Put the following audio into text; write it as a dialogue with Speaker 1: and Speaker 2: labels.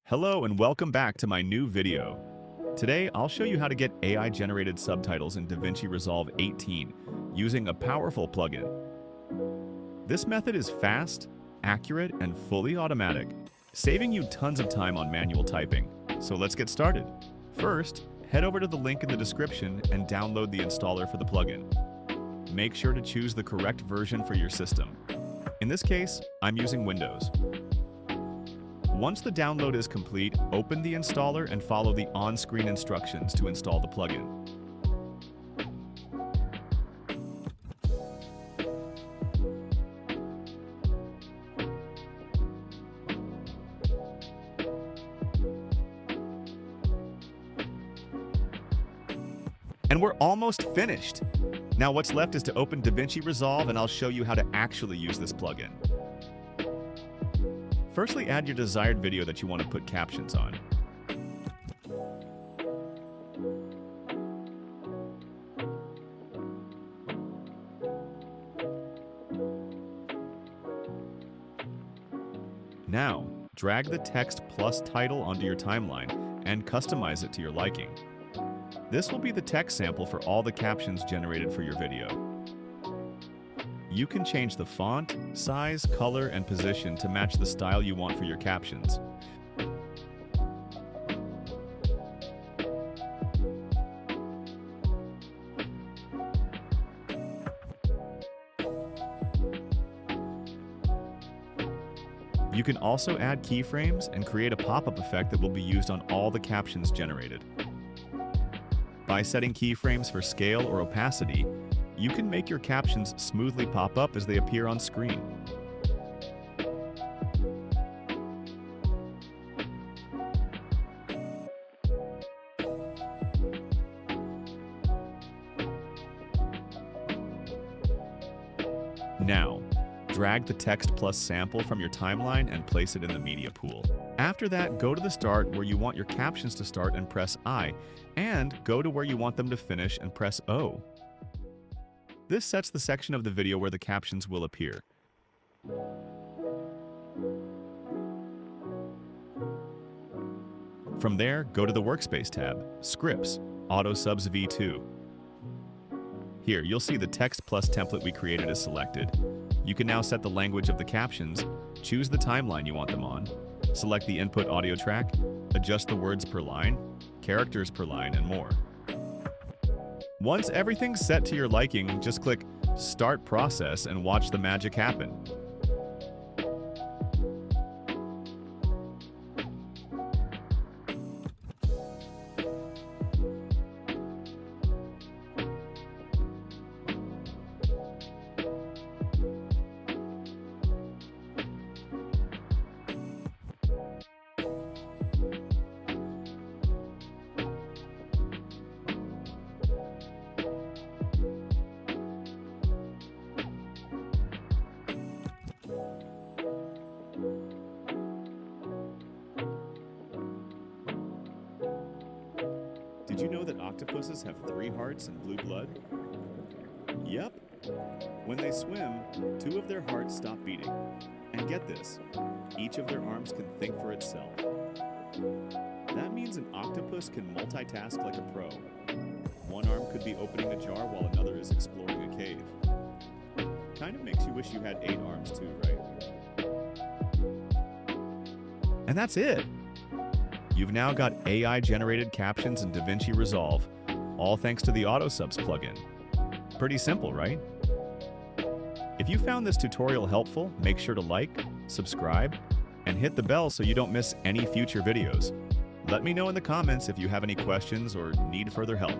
Speaker 1: Hello and welcome back to my new video. Today, I'll show you how to get AI-generated subtitles in DaVinci Resolve 18 using a powerful plugin. This method is fast, accurate, and fully automatic, saving you tons of time on manual typing. So let's get started. First, head over to the link in the description and download the installer for the plugin. Make sure to choose the correct version for your system. In this case, I'm using Windows. Once the download is complete, open the installer and follow the on-screen instructions to install the plugin. And we're almost finished! Now what's left is to open DaVinci Resolve and I'll show you how to actually use this plugin. Firstly, add your desired video that you want to put captions on. Now, drag the text plus title onto your timeline and customize it to your liking. This will be the text sample for all the captions generated for your video. You can change the font, size, color, and position to match the style you want for your captions. You can also add keyframes and create a pop-up effect that will be used on all the captions generated. By setting keyframes for scale or opacity, you can make your captions smoothly pop up as they appear on screen. Now, drag the text plus sample from your timeline and place it in the media pool. After that, go to the start where you want your captions to start and press I, and go to where you want them to finish and press O. This sets the section of the video where the captions will appear. From there, go to the Workspace tab, Scripts, AutoSubs V2. Here, you'll see the text plus template we created is selected. You can now set the language of the captions, choose the timeline you want them on, select the input audio track, adjust the words per line, characters per line, and more. Once everything's set to your liking, just click Start Process and watch the magic happen. Did you know that octopuses have 3 hearts and blue blood? Yep. When they swim, 2 of their hearts stop beating. And get this, each of their arms can think for itself. That means an octopus can multitask like a pro. One arm could be opening a jar while another is exploring a cave. Kind of makes you wish you had 8 arms too, right? And that's it! You've now got AI-generated captions in DaVinci Resolve, all thanks to the AutoSubs plugin. Pretty simple, right? If you found this tutorial helpful, make sure to like, subscribe, and hit the bell so you don't miss any future videos. Let me know in the comments if you have any questions or need further help.